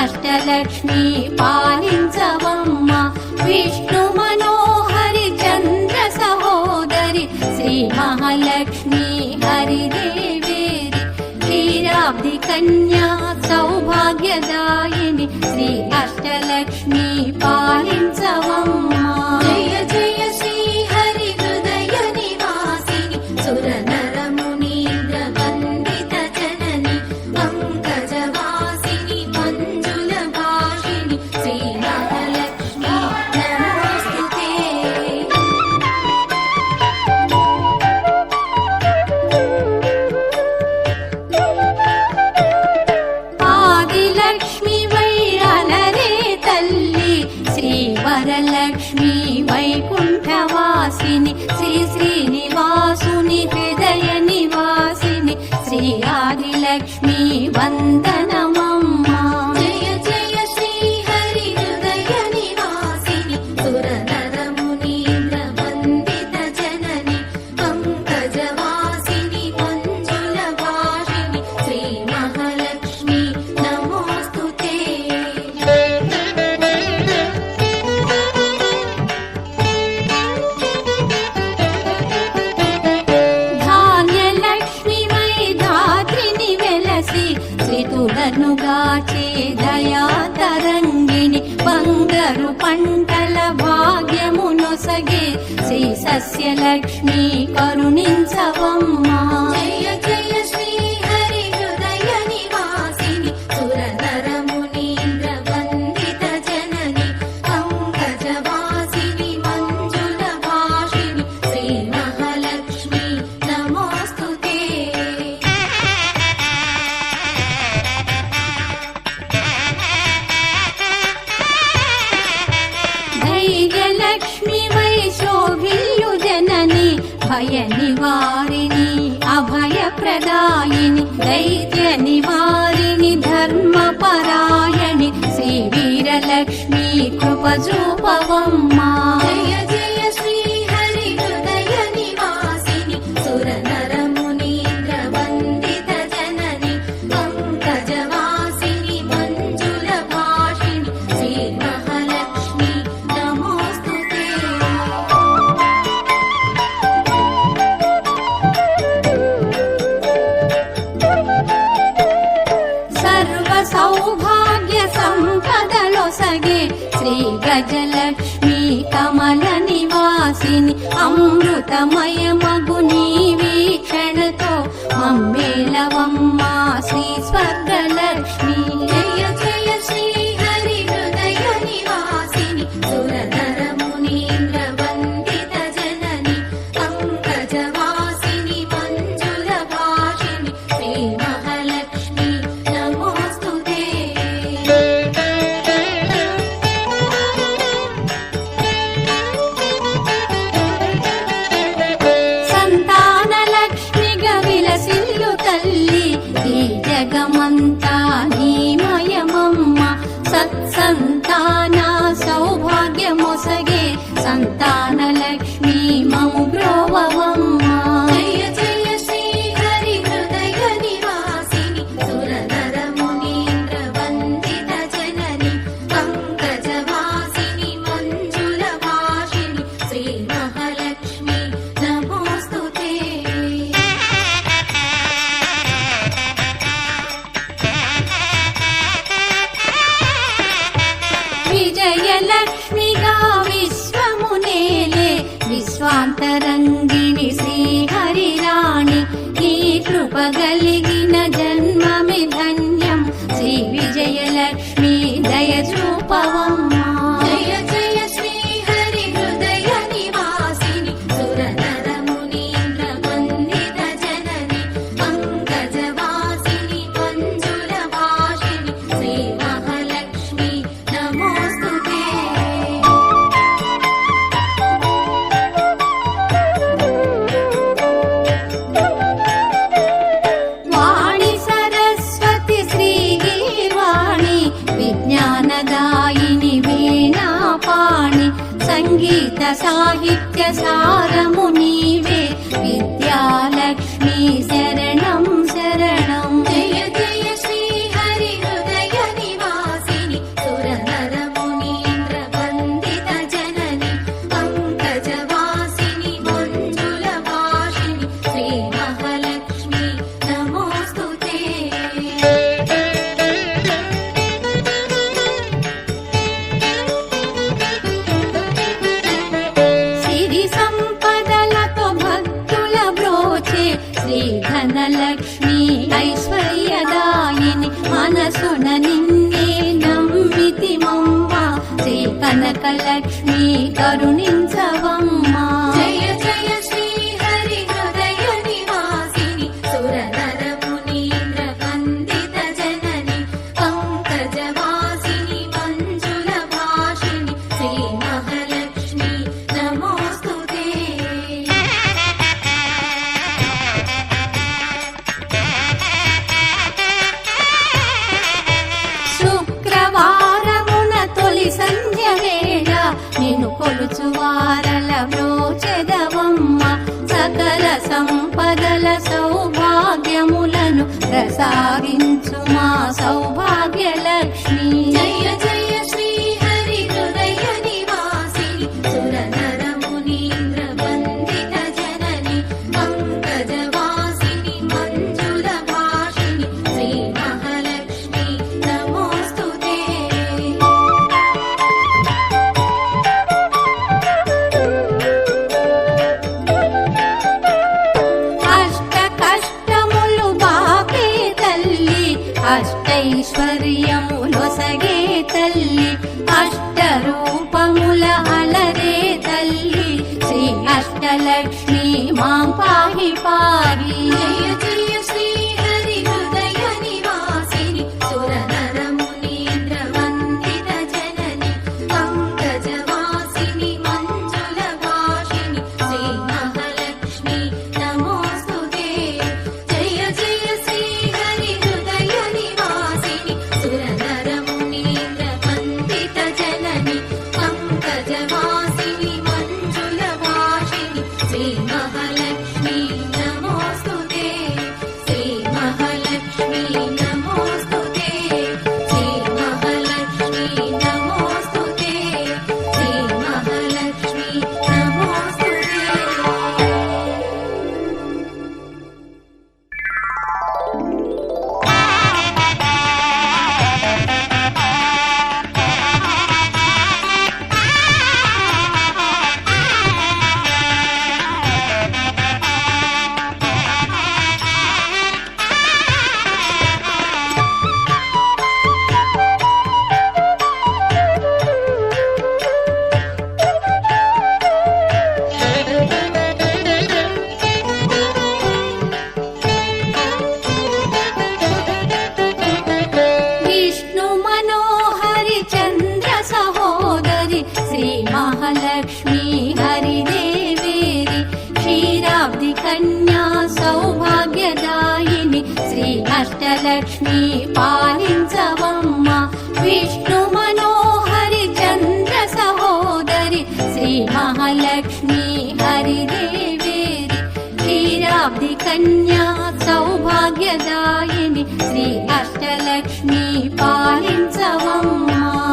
అష్టలక్ష్మి పాలించవమ్మ విష్ణు మనోహరి చంద్ర సహోదరి శ్రీ మహాలక్ష్మి హరిదేవేరి క్షీరాబ్ది కన్యా సౌభాగ్యదాయిని శ్రీ అష్టలక్ష్మి పాలించవమ్మ జయ జయ శ్రీ హరి హృదయ నివాసిని సుర నర మునీంద్ర వందిత జనని పంకజవాసిని మంజుల భాషిణి శ్రీ మహాలక్ష్మి నమోస్తుతే ఆదిలక్ష్మి వైరలరే తల్లి శ్రీ వరలక్ష్మి వైకుంఠవాసిని శ్రీ శ్రీనివాసుని హృదయ నివాసిని శ్రీ ఆదిలక్ష్మి వందనమమ్మ జయ జయ శ్రీ హరి హృదయ నివాసిని సుర నర మునీంద్ర వందిత జనని పంకజవాసిని మంజుల భాషిణి శ్రీ మహాలక్ష్మి నమోస్తుతే ధాన్యలక్ష్మి వై ధాత్రిని వెలసి శ్రీతుడనుగాచే దయా తరంగిణి బంగారు పంటల భాగ్యమునొసగే శ్రీ సస్యలక్ష్మి కరుణించవమ్మ జయ జయ శ్రీ హరి హృదయ నివాసిని సుర నర మునీంద్ర వందిత జనని పంకజవాసిని మంజుల భాషిణి శ్రీ మహాలక్ష్మి నమోస్తుతే ధైర్యలక్ష్మి వై శోభిల్యు జనని భయ నివారిణి అభయ ప్రదాయిని దైత్య నివారిణి ధర్మ పరాయణి శ్రీ వీరలక్ష్మి కృపజూపవమ్మ జయ జయ శ్రీ హరి హృదయ నివాసిని సుర నర మునీంద్ర వందిత జనని పంకజవాసిని మంజుల భాషిణి శ్రీ మహాలక్ష్మి నమోస్తుతే సర్వ సౌభాగ్య సంపదలొసగే శ్రీ గజలక్ష్మి కమల నివాసిని అమృతమయమగు నీ వీక్షణతో మమ్మేలవమ్మ శ్రీ స్వర్గలక్ష్మి జయ జయ శ్రీ హరి హృదయ నివాసిని సుర నర మునీంద్ర వందిత జనని పంకజవాసిని మంజుల భాషిణి శ్రీ మహాలక్ష్మి నమోస్తుతే సంతానలక్ష్మిగా విలసిల్లు తల్లి ఈ జగమంతా నీమయమమ్మ సత్సంతాన సౌభాగ్యమొసగే సంతానలక్ష్మి మము బ్రోవవమ్మ జయ జయ శ్రీ హరి హృదయ నివాసిని సుర నర మునీంద్ర వందిత జనని పంకజవాసిని మంజుల భాషిణి శ్రీ మహాలక్ష్మి నమోస్తుతే విజయలక్ష్మిగా విశ్వమునేలే విశ్వాంతరంగిణి శ్రీ హరిరాణి నీ కృప కలిగిన జన్మమి ధన్యం శ్రీ విజయలక్ష్మి దయచూపవమ్మ జయ జయ శ్రీ హరి హృదయ నివాసిని సుర నర మునీంద్ర వందిత జనని పంకజవాసిని మంజుల భాషిణి శ్రీ మహాలక్ష్మి నమోస్తుతే వాణి సరస్వతి శ్రీ గీర్వాణి విజ్ఞానదాయిని వీణాపాణి సంగీత సాహిత్య సారము నీవే విద్యాలక్ష్మి శరణం శరణం జయ జయ శ్రీ హరి హృదయ నివాసి మనసున నిన్నే నమ్మితిమమ్మ శ్రీ కనకలక్ష్మి కరుణించవమ్మా. జయ జయ శ్రీ హరి హృదయ నివాసిని సురనర మునీంద్ర వందిత జనని పంకజవాసిని మంజుల భాషిణి శ్రీ మహాలక్ష్మి నమోస్తుతే. శుక్రవారమున తొలి సంధ్య వేళ నిన్ను కొలుచు వారల బ్రోచెదవమ్మ సకల సంపదల సౌభాగ్యములను ప్రసాదించు మా సౌభాగ్యలక్ష్మి. జయ జయ శ్రీ హరి హృదయ నివాసిని సురనర మునీంద్ర వందిత జనని పంకజవాసిని మంజుల భాషిణి శ్రీ మహాలక్ష్మి నమోస్తుతే. అష్ట కష్టములు బాపే తల్లి అష్టైశ్వర్యములొసగే తల్లి అష్ట రూపముల అలరే తల్లి శ్రీ అష్టలక్ష్మి మాం పాహి పాహి. జయ జయ శ్రీ హరి హృదయ నివాసిని సురనర మునీంద్ర వందిత జనని పంకజవాసిని మంజుల భాషిణి శ్రీ మహాలక్ష్మి నమోస్తుతే. జయ జయ శ్రీ హరి హృదయ నివాసిని సురనర మునీంద్ర వందిత జనని పంకజవాసిని మంజుల భాషిణి శ్రీ మహాలక్ష్మి నమోస్తుతే. శ్రీ మహాలక్ష్మి నమోస్తుతే. శ్రీ మహాలక్ష్మి నమోస్తుతే. శ్రీ మహాలక్ష్మి నమోస్తుతే. విష్ణు మనోహరి చంద్ర సహోదరి శ్రీ మహాలక్ష్మి హరిదేవేరి క్షీరాబ్ది కన్యా సౌభాగ్యదాయిని శ్రీ అష్టలక్ష్మి పాలించవమ్మ. విష్ణు మనోహరి చంద్ర సహోదరి శ్రీ మహాలక్ష్మి హరిదేవేరి క్షీరాబ్ది కన్యా సౌభాగ్యదాయిని శ్రీ అష్టలక్ష్మి పాలించవమ్మ.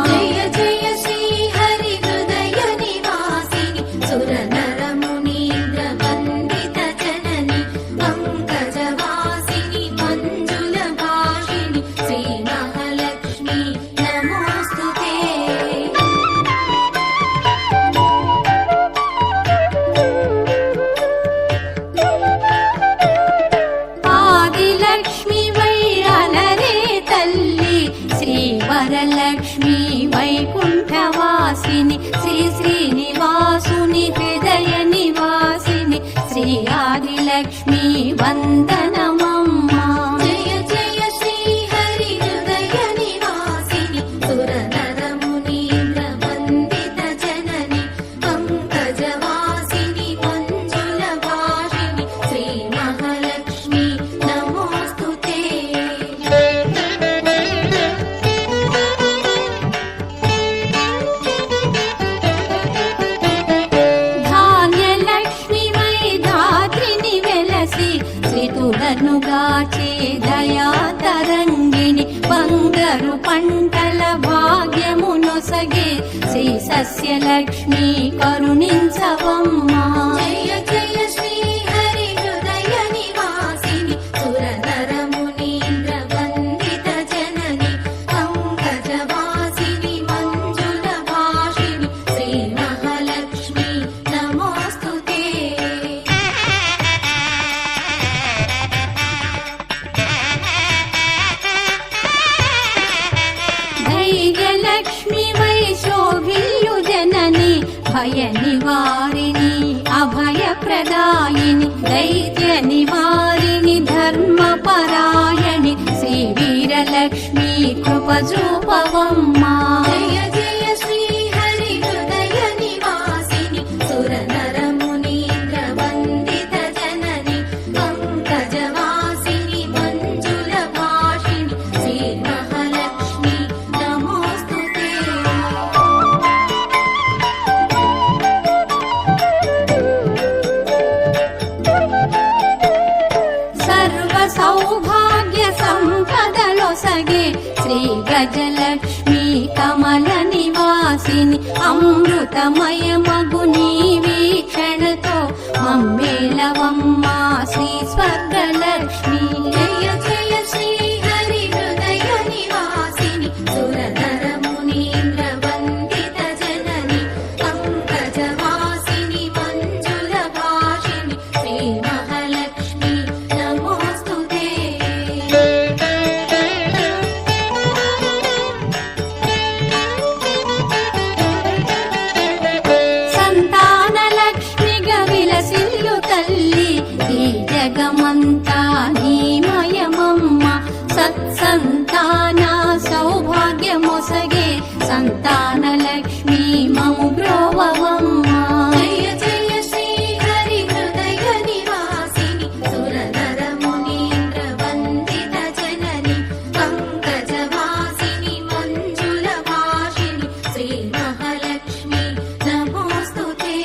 జయ జయ శ్రీ హరి హృదయ నివాసిని సురనర మునీంద్ర వందిత జనని పంకజవాసిని మంజుల భాషిణి శ్రీ మహాలక్ష్మి నమోస్తుతే. ఆదిలక్ష్మి వై అలరే తల్లి శ్రీ వరలక్ష్మి వైకుంఠవాసిని శ్రీ శ్రీనివాసుని హృదయ నివాసిని శ్రీ ఆదిలక్ష్మి వందనమమ్మ. జయ జయ శ్రీ హరి హృదయ నివాసిని సురనర మునీంద్ర వందిత జనని పంకజవాసిని మంజుల భాషిణి శ్రీ మహాలక్ష్మి నమోస్తుతే. ధాన్యలక్ష్మి వై ధాత్రిని వెలసి శ్రీతులను గాచే దయా తరంగిణి బంగారు పంటల భాగ్యమునొసగే శ్రీ సస్యలక్ష్మి కరుణించవమ్మ. జయ జయ శ్రీ హరి హృదయ నివాసిని సురనర మునీంద్ర వందిత జనని పంకజవాసిని మంజుల భాషిణి శ్రీ మహాలక్ష్మి నమోస్తుతే. భయ నివారిణి అభయ ప్రదాయిని దైత్య నివారిణి ధర్మపరాయణి శ్రీ వీరలక్ష్మి కృప చూపవమ్మా. జయ జయ శ్రీ హరి హృదయ నివాసిని సుర నర మునీంద్ర వందిత జనని పంకజవాసిని మంజుల భాషిణి శ్రీ మహాలక్ష్మి నమోస్తుతే. సర్వ సౌభాగ్య సంపదలొసగే శ్రీ గజలక్ష్మి కమల నివాసిని అమృతమయ మగు నీ వీక్షణతో మమ్మేలవమ్మా శ్రీ స్వర్గలక్ష్మి. జయ జయ శ్రీ హరి హృదయ నివాసిని సుర నర మునీంద్ర వందిత జనని పంకజవాసిని మంజుల భాషిణి శ్రీ మహాలక్ష్మి నమోస్తుతే. సంతాన లక్ష్మిగా విలసిల్లు తల్లి ఈ జగమంతా నీమయమమ్మ. సత్సంతాన సౌభాగ్యమొసగే సంతాన లక్ష్మి మము బ్రోవవమ్మ. జయ జయ శ్రీ హరి హృదయ నివాసిని సుర నర మునీంద్ర వందిత జనని పంకజవాసిని మంజుల భాషిణి శ్రీ మహాలక్ష్మి నమోస్తుతే.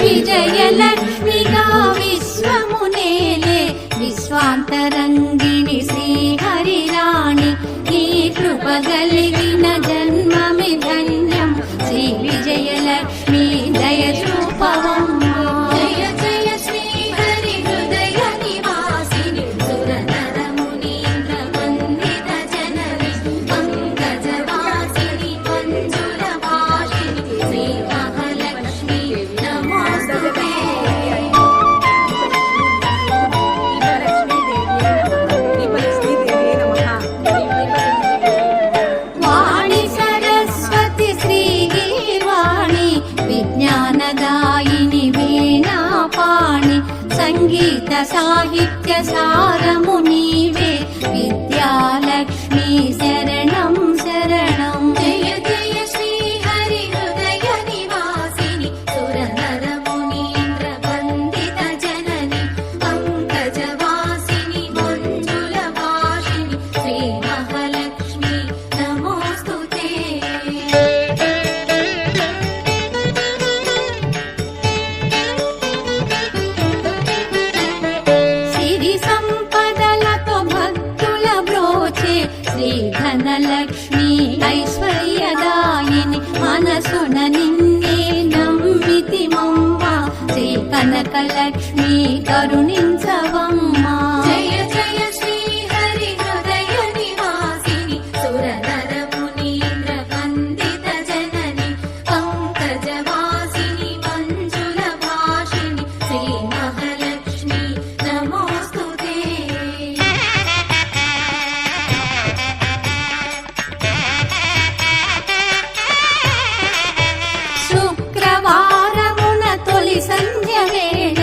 విజయలక్ష్మిగా విశ్వమునేలే విశ్వాంతరంగిణి శ్రీహరిరాణి నీ కృప కలిగిన జన్మమి ధన్యం శ్రీ విజయలక్ష్మి దయ చూపవమ్మా. జయ జయ శ్రీ హరి హృదయ నివాసిని సుర నర మునీంద్ర వందిత జనని పంకజవాసిని మంజుల భాషిణి శ్రీ మహాలక్ష్మి నమోస్తుతే. వాణి సరస్వతి శ్రీగీర్వాణి విజ్ఞానదాయిని వీణాపాణి సంగీత సాహిత్య సారము నీవే విద్యాలక్ష్మి శరణం శరణం. జయ జయ శ్రీ హరి హృదయ నివాసిని సుర నర మునీంద్ర వందిత జనని పంకజవాసిని మంజుల భాషిణి శ్రీ మహాలక్ష్మి నమోస్తుతే. సిరి సంపదలతో భక్తుల బ్రోచే శ్రీ ధనలక్ష్మి ఐశ్వర్యదాయిని మనసున నిన్నే నమ్మితి మమ్మ శ్రీ కనకలక్ష్మి కరుణించవమ్మా. జయ జయ శ్రీ హరి హృదయ నివాసిని సుర నర మునీంద్ర వందిత జనని పంకజవాసిని మంజుల భాషిణి శ్రీ మహాలక్ష్మి నమోస్తుతే. శుక్రవారమున తొలి సంధ్య వేళ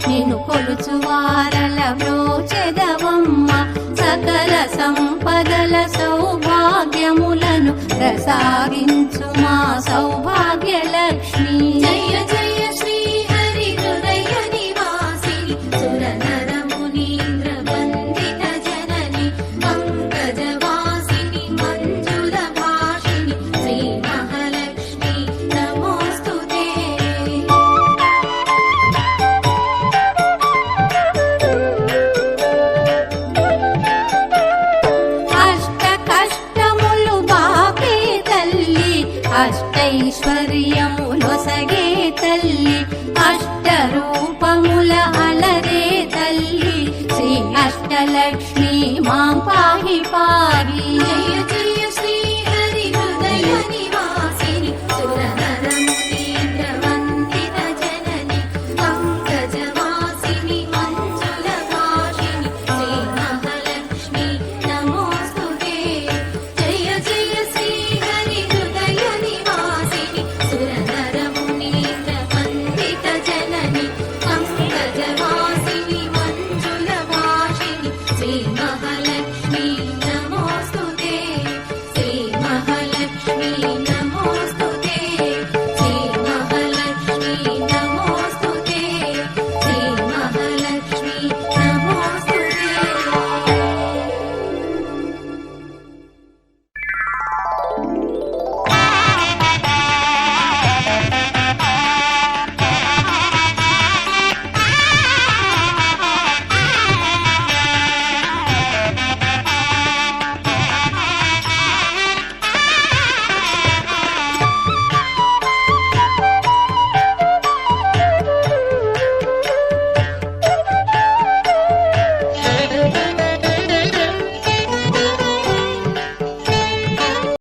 నిన్ను కొలుచువారల బ్రోచెదవమ్మ. సకల సంపదల సౌభాగ్యములను ప్రసాదించు మా సౌభాగ్యలక్ష్మి. జయ జయ శ్రీ హరి హృదయ నివాసిని సుర నర మునీంద్ర వందిత జనని పంకజవాసిని మంజుల భాషిణి శ్రీ మహాలక్ష్మి నమోస్తుతే. అష్ట కష్టములు బాపే తల్లి అష్టైశ్వర్యములొసగే తల్లి అష్ట రూపముల అలరే తల్లి శ్రీ అష్టలక్ష్మి మాం పాహి పాహి.